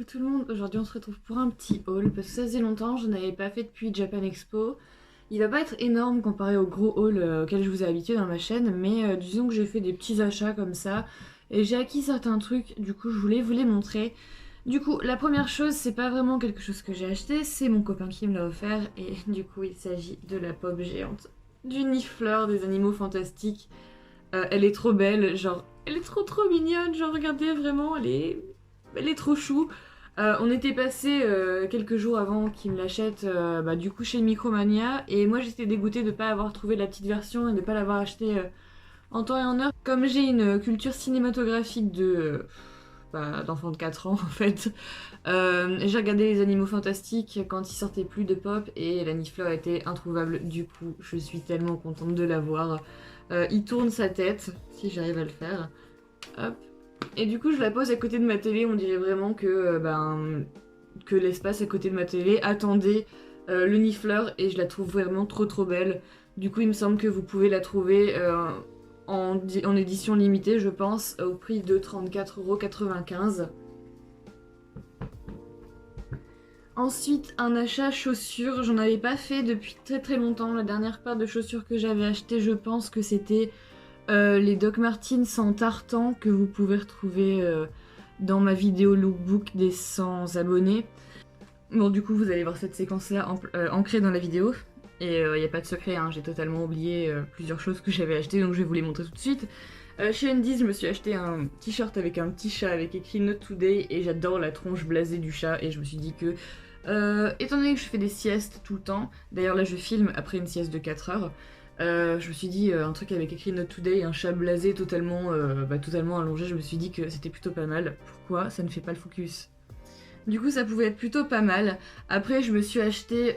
Coucou tout le monde, aujourd'hui on se retrouve pour un petit haul parce que ça faisait longtemps, je n'avais pas fait depuis Japan Expo. Il va pas être énorme comparé au gros haul auquel je vous ai habitué dans ma chaîne, mais disons que j'ai fait des petits achats comme ça et j'ai acquis certains trucs, du coup je voulais vous les montrer. Du coup, la première chose, c'est pas vraiment quelque chose que j'ai acheté, c'est mon copain qui me l'a offert et du coup il s'agit de la pop géante du Nifleur des animaux fantastiques. Elle est trop belle, genre elle est trop mignonne, genre regardez vraiment, elle est trop chou. On était passé quelques jours avant qu'il me l'achète du coup chez Micromania et moi j'étais dégoûtée de pas avoir trouvé la petite version et de pas l'avoir acheté en temps et en heure. Comme j'ai une culture cinématographique d'enfant de 4 ans en fait, j'ai regardé les animaux fantastiques quand ils sortaient plus de pop et la Nifleur était introuvable. Du coup je suis tellement contente de l'avoir. Il tourne sa tête, si j'arrive à le faire. Hop. Et du coup, je la pose à côté de ma télé. On dirait vraiment que l'espace à côté de ma télé attendait le Nifleur et je la trouve vraiment trop belle. Du coup, il me semble que vous pouvez la trouver en édition limitée, je pense, au prix de 34,95 €. Ensuite, un achat chaussures. J'en avais pas fait depuis très longtemps. La dernière paire de chaussures que j'avais acheté, je pense que c'était les Doc Martens sans tartan que vous pouvez retrouver dans ma vidéo lookbook des 100 abonnés. Bon, du coup, vous allez voir cette séquence-là ancrée dans la vidéo. Et il n'y a pas de secret, hein, j'ai totalement oublié plusieurs choses que j'avais achetées, donc je vais vous les montrer tout de suite. Chez Undies, je me suis acheté un t-shirt avec un petit chat avec écrit Not Today, et j'adore la tronche blasée du chat, et je me suis dit que, étant donné que je fais des siestes tout le temps, d'ailleurs là je filme après une sieste de 4 heures, je me suis dit un truc avec écrit Not Today, un chat blasé totalement allongé, je me suis dit que c'était plutôt pas mal. Pourquoi ça ne fait pas le focus? Du coup ça pouvait être plutôt pas mal. Après je me suis acheté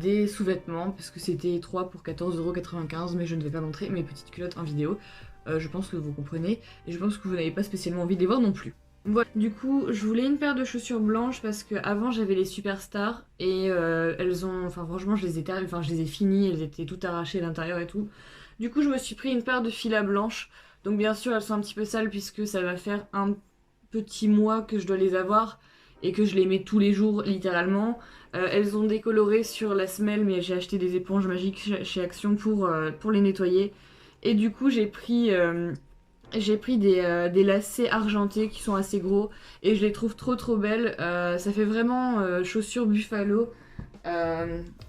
des sous-vêtements parce que c'était 3 pour 14,95 €, mais je ne vais pas montrer mes petites culottes en vidéo. Je pense que vous comprenez et je pense que vous n'avez pas spécialement envie de les voir non plus. Voilà, du coup je voulais une paire de chaussures blanches parce que avant j'avais les Superstars et elles ont, enfin franchement je les ai finies, elles étaient toutes arrachées à l'intérieur et tout. Du coup je me suis pris une paire de filas blanches, donc bien sûr elles sont un petit peu sales puisque ça va faire un petit mois que je dois les avoir et que je les mets tous les jours littéralement. Elles ont décoloré sur la semelle mais j'ai acheté des éponges magiques chez Action pour les nettoyer. Et du coup j'ai pris des lacets argentés qui sont assez gros et je les trouve trop belles. Ça fait vraiment chaussures Buffalo.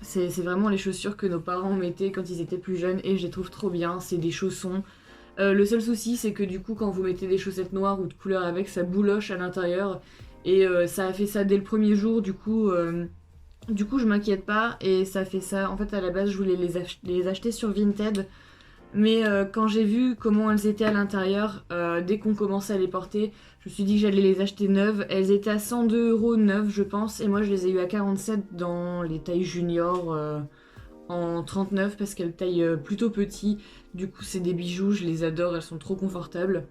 C'est vraiment les chaussures que nos parents mettaient quand ils étaient plus jeunes et je les trouve trop bien. C'est des chaussons. Le seul souci c'est que du coup quand vous mettez des chaussettes noires ou de couleur avec, ça bouloche à l'intérieur. Et ça a fait ça dès le premier jour, du coup je m'inquiète pas et ça fait ça. En fait à la base je voulais les acheter sur Vinted. Mais quand j'ai vu comment elles étaient à l'intérieur, dès qu'on commençait à les porter, je me suis dit que j'allais les acheter neuves. Elles étaient à 102 € neuves, je pense, et moi je les ai eu à 47 dans les tailles junior en 39 parce qu'elles taillent plutôt petit. Du coup, c'est des bijoux, je les adore, elles sont trop confortables.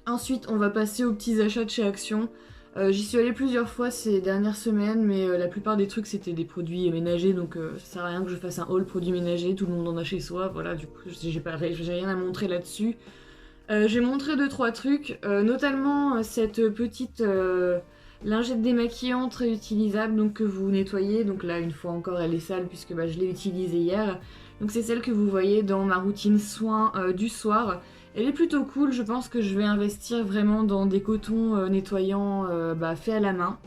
Ensuite, on va passer aux petits achats de chez Action. J'y suis allée plusieurs fois ces dernières semaines, mais la plupart des trucs c'était des produits ménagers, donc ça sert à rien que je fasse un haul produits ménagers, tout le monde en a chez soi, voilà, du coup j'ai rien à montrer là-dessus. J'ai montré 2-3 trucs, notamment cette petite lingette démaquillante réutilisable donc, que vous nettoyez, donc là une fois encore elle est sale puisque je l'ai utilisée hier. Donc c'est celle que vous voyez dans ma routine soin du soir. Elle est plutôt cool, je pense que je vais investir vraiment dans des cotons nettoyants faits à la main.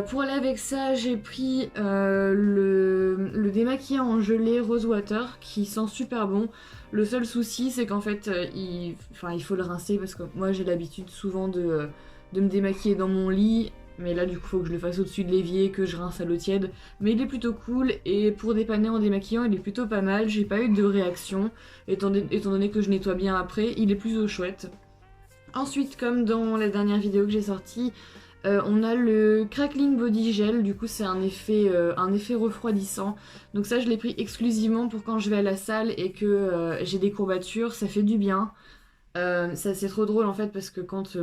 Pour aller avec ça, j'ai pris le démaquillant en gelée Rose Water qui sent super bon. Le seul souci, c'est qu'en fait, il faut le rincer parce que moi j'ai l'habitude souvent de me démaquiller dans mon lit. Mais là, du coup, il faut que je le fasse au-dessus de l'évier, que je rince à l'eau tiède. Mais il est plutôt cool et pour dépanner en démaquillant, il est plutôt pas mal. J'ai pas eu de réaction étant donné que je nettoie bien après. Il est plutôt chouette. Ensuite, comme dans la dernière vidéo que j'ai sortie, on a le Crackling Body Gel, du coup c'est un effet refroidissant. Donc ça je l'ai pris exclusivement pour quand je vais à la salle et que j'ai des courbatures, ça fait du bien. Ça c'est trop drôle en fait parce que quand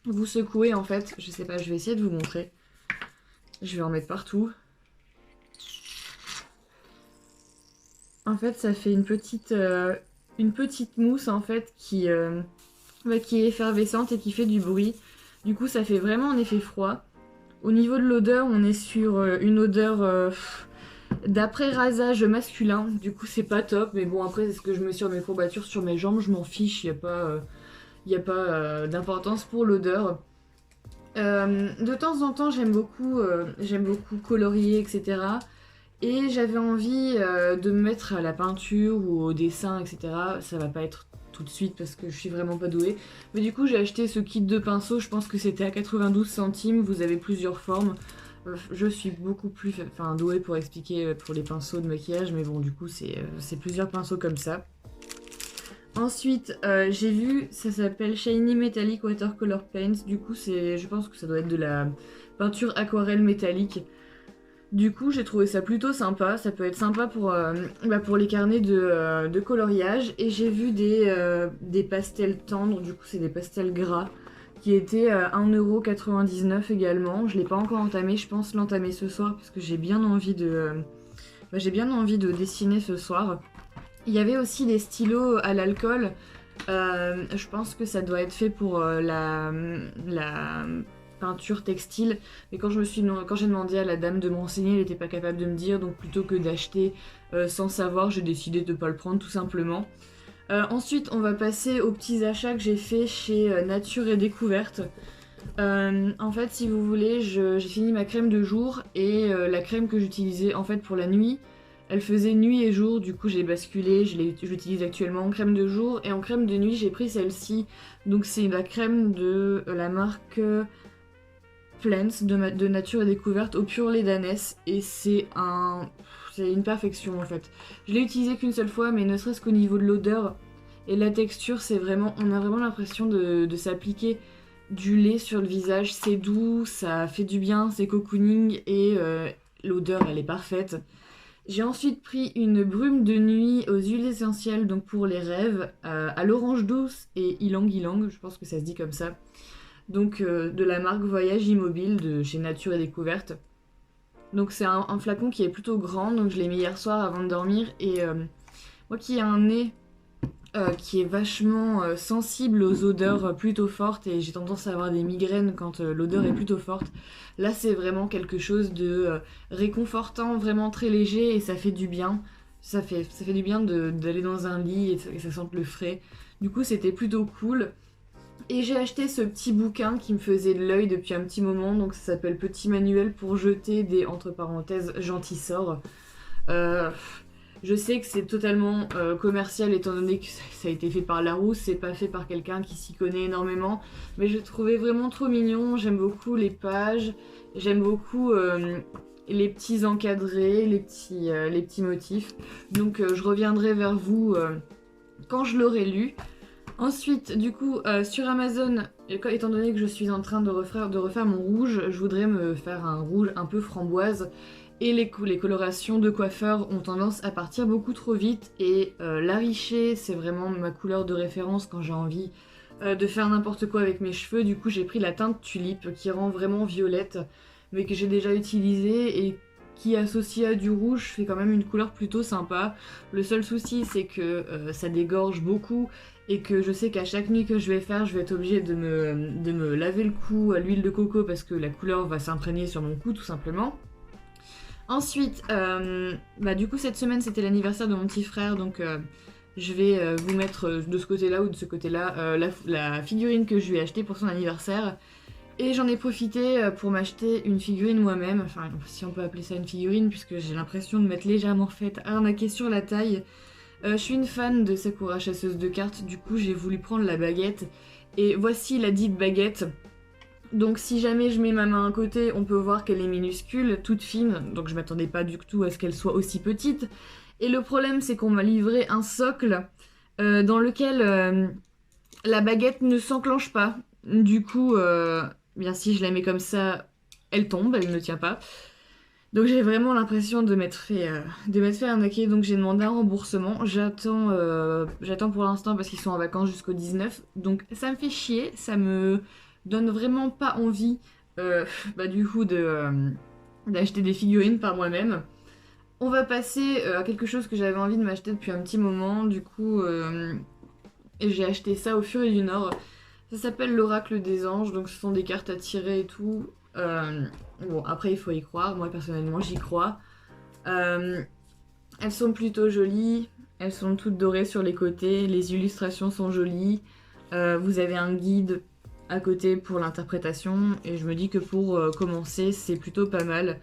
vous secouez en fait, je sais pas, je vais essayer de vous montrer. Je vais en mettre partout. En fait ça fait une petite mousse en fait qui est effervescente et qui fait du bruit. Du coup, ça fait vraiment un effet froid. Au niveau de l'odeur, on est sur une odeur d'après rasage masculin. Du coup, c'est pas top. Mais bon, après, c'est ce que je mets sur mes courbatures, sur mes jambes. Je m'en fiche. Y a pas d'importance pour l'odeur. De temps en temps, j'aime beaucoup colorier, etc. Et j'avais envie de me mettre à la peinture ou au dessin, etc. Ça va pas être tout de suite parce que je suis vraiment pas douée. Mais du coup, j'ai acheté ce kit de pinceaux. Je pense que c'était à 92 centimes. Vous avez plusieurs formes. Je suis beaucoup plus douée pour expliquer pour les pinceaux de maquillage. Mais bon, du coup, c'est plusieurs pinceaux comme ça. Ensuite, j'ai vu, ça s'appelle Shiny Metallic Watercolor Paint. Du coup, je pense que ça doit être de la peinture aquarelle métallique. Du coup, j'ai trouvé ça plutôt sympa. Ça peut être sympa pour les carnets de coloriage. Et j'ai vu des pastels tendres. Du coup, c'est des pastels gras qui étaient à 1,99€ également. Je l'ai pas encore entamé. Je pense l'entamer ce soir parce que j'ai bien envie de dessiner ce soir. Il y avait aussi des stylos à l'alcool. Je pense que ça doit être fait pour la peinture textile. Mais quand j'ai demandé à la dame de m'enseigner, elle n'était pas capable de me dire. Donc plutôt que d'acheter sans savoir, j'ai décidé de ne pas le prendre tout simplement. Ensuite, on va passer aux petits achats que j'ai fait chez Nature et Découverte. En fait, si vous voulez, j'ai fini ma crème de jour et la crème que j'utilisais en fait pour la nuit. Elle faisait nuit et jour, du coup j'ai basculé, je l'utilise actuellement en crème de jour. Et en crème de nuit, j'ai pris celle-ci. Donc c'est la crème de la marque Plants de Nature et Découverte au pur lait d'ânesse. Et c'est une perfection en fait. Je l'ai utilisée qu'une seule fois, mais ne serait-ce qu'au niveau de l'odeur et la texture, on a vraiment l'impression de s'appliquer du lait sur le visage. C'est doux, ça fait du bien, c'est cocooning et l'odeur elle est parfaite. J'ai ensuite pris une brume de nuit aux huiles essentielles, donc pour les rêves, à l'orange douce et ylang ylang, je pense que ça se dit comme ça. Donc de la marque Voyage Immobile de chez Nature et Découverte. Donc c'est un flacon qui est plutôt grand, donc je l'ai mis hier soir avant de dormir. Et moi qui ai un nez qui est vachement sensible aux odeurs plutôt fortes et j'ai tendance à avoir des migraines quand l'odeur est plutôt forte. Là, c'est vraiment quelque chose de réconfortant, vraiment très léger et ça fait du bien. Ça fait du bien d'aller dans un lit et que ça sente le frais. Du coup, c'était plutôt cool. Et j'ai acheté ce petit bouquin qui me faisait de l'œil depuis un petit moment. Donc, ça s'appelle Petit manuel pour jeter des, entre parenthèses, gentils sorts. Euh, je sais que c'est totalement commercial étant donné que ça a été fait par Larousse, c'est pas fait par quelqu'un qui s'y connaît énormément, mais je le trouvais vraiment trop mignon, j'aime beaucoup les pages, j'aime beaucoup les petits encadrés, les petits motifs, donc je reviendrai vers vous quand je l'aurai lu. Ensuite, du coup, sur Amazon, étant donné que je suis en train de refaire mon rouge, je voudrais me faire un rouge un peu framboise. Et les colorations de coiffeur ont tendance à partir beaucoup trop vite. Et l'ariché, c'est vraiment ma couleur de référence quand j'ai envie de faire n'importe quoi avec mes cheveux. Du coup, j'ai pris la teinte tulipe qui rend vraiment violette, mais que j'ai déjà utilisée et qui, associée à du rouge, fait quand même une couleur plutôt sympa. Le seul souci, c'est que ça dégorge beaucoup et que je sais qu'à chaque nuit que je vais faire, je vais être obligée de me laver le cou à l'huile de coco parce que la couleur va s'imprégner sur mon cou tout simplement. Ensuite, du coup cette semaine c'était l'anniversaire de mon petit frère, donc je vais vous mettre de ce côté-là ou de ce côté-là la figurine que je lui ai achetée pour son anniversaire. Et j'en ai profité pour m'acheter une figurine moi-même, enfin si on peut appeler ça une figurine puisque j'ai l'impression de m'être légèrement faite arnaquer sur la taille. Je suis une fan de Sakura chasseuse de cartes, du coup j'ai voulu prendre la baguette. Et voici la dite baguette. Donc si jamais je mets ma main à côté, on peut voir qu'elle est minuscule, toute fine, donc je m'attendais pas du tout à ce qu'elle soit aussi petite. Et le problème c'est qu'on m'a livré un socle dans lequel la baguette ne s'enclenche pas. Du coup, bien si je la mets comme ça, elle tombe, elle ne tient pas. Donc j'ai vraiment l'impression de m'être fait arnaquer, donc j'ai demandé un remboursement. J'attends pour l'instant parce qu'ils sont en vacances jusqu'au 19. Donc ça me fait chier, ça me donne vraiment pas envie du coup d'acheter des figurines par moi-même. On va passer à quelque chose que j'avais envie de m'acheter depuis un petit moment. Du coup, j'ai acheté ça au Furet du Nord. Ça s'appelle l'Oracle des Anges, donc ce sont des cartes à tirer et tout. Bon, après il faut y croire, moi personnellement j'y crois. Elles sont plutôt jolies, elles sont toutes dorées sur les côtés, les illustrations sont jolies. Vous avez un guide à côté pour l'interprétation, et je me dis que pour commencer, c'est plutôt pas mal.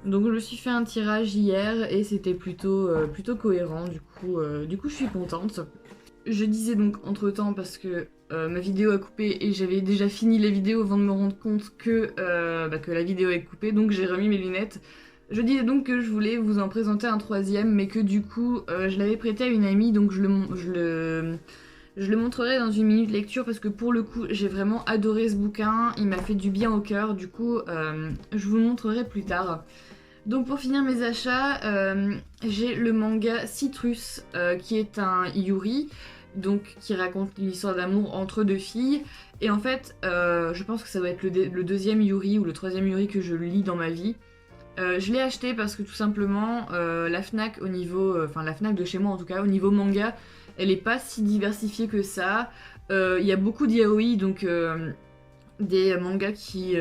Donc je me suis fait un tirage hier et c'était plutôt cohérent, du coup je suis contente. Je disais donc entre temps parce que ma vidéo a coupé et j'avais déjà fini la vidéo avant de me rendre compte que la vidéo est coupée, donc j'ai remis mes lunettes. Je disais donc que je voulais vous en présenter un troisième, mais que du coup je l'avais prêté à une amie, donc je le montrerai dans une minute lecture parce que pour le coup j'ai vraiment adoré ce bouquin, il m'a fait du bien au cœur, du coup je vous le montrerai plus tard. Donc pour finir mes achats, j'ai le manga Citrus qui est un yuri, donc qui raconte une histoire d'amour entre deux filles. Et en fait, je pense que ça doit être le deuxième yuri ou le troisième yuri que je lis dans ma vie. Je l'ai acheté parce que tout simplement la Fnac au niveau, enfin la Fnac de chez moi en tout cas, au niveau manga, elle est pas si diversifiée que ça. Il y a beaucoup d'yaoi, donc des mangas qui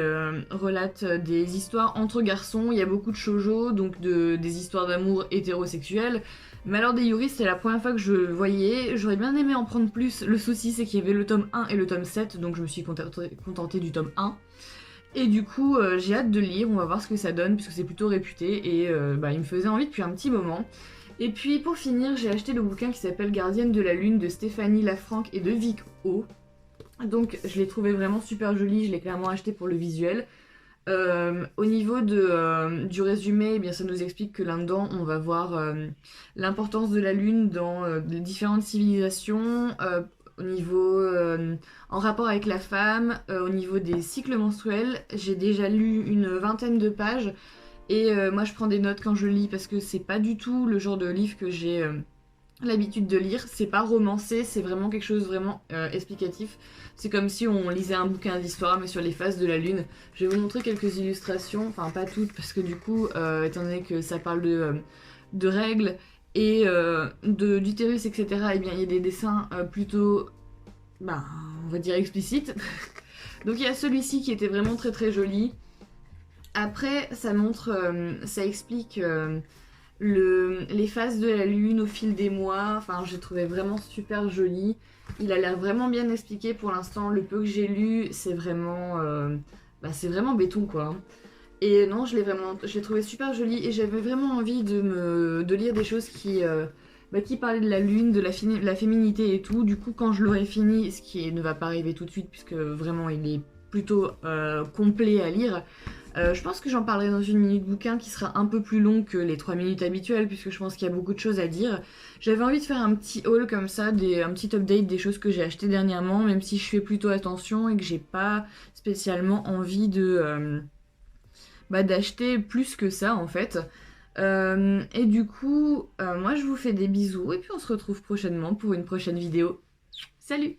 relatent des histoires entre garçons. Il y a beaucoup de shoujo, donc des histoires d'amour hétérosexuelles. Mais alors des yuri, c'est la première fois que je le voyais. J'aurais bien aimé en prendre plus. Le souci, c'est qu'il y avait le tome 1 et le tome 7, donc je me suis contentée du tome 1. Et du coup, j'ai hâte de lire, on va voir ce que ça donne, puisque c'est plutôt réputé, et il me faisait envie depuis un petit moment. Et puis pour finir, j'ai acheté le bouquin qui s'appelle Gardienne de la Lune de Stéphanie Lafranc et de Vic O. Donc je l'ai trouvé vraiment super joli, je l'ai clairement acheté pour le visuel. Au niveau du résumé, eh bien, ça nous explique que là-dedans, on va voir l'importance de la Lune dans les différentes civilisations, au niveau, en rapport avec la femme, au niveau des cycles menstruels. J'ai déjà lu une vingtaine de pages et moi je prends des notes quand je lis parce que c'est pas du tout le genre de livre que j'ai l'habitude de lire. C'est pas romancé, c'est vraiment quelque chose vraiment explicatif. C'est comme si on lisait un bouquin d'histoire mais sur les phases de la lune. Je vais vous montrer quelques illustrations, enfin pas toutes parce que du coup, étant donné que ça parle de règles et d'utérus, etc., eh bien il y a des dessins plutôt, on va dire explicites. Donc il y a celui-ci qui était vraiment très très joli. Après, ça montre, ça explique les phases de la lune au fil des mois. Enfin, j'ai trouvé vraiment super joli. Il a l'air vraiment bien expliqué pour l'instant. Le peu que j'ai lu, c'est vraiment béton quoi. Et non, je l'ai trouvé super joli et j'avais vraiment envie de lire des choses qui parlaient de la lune, de la féminité et tout. Du coup, quand je l'aurai fini, ce qui ne va pas arriver tout de suite puisque vraiment il est plutôt complet à lire. Je pense que j'en parlerai dans une minute bouquin qui sera un peu plus long que les 3 minutes habituelles puisque je pense qu'il y a beaucoup de choses à dire. J'avais envie de faire un petit haul comme ça, un petit update des choses que j'ai achetées dernièrement, même si je fais plutôt attention et que j'ai pas spécialement envie d'acheter plus que ça en fait. Et du coup, moi je vous fais des bisous et puis on se retrouve prochainement pour une prochaine vidéo. Salut!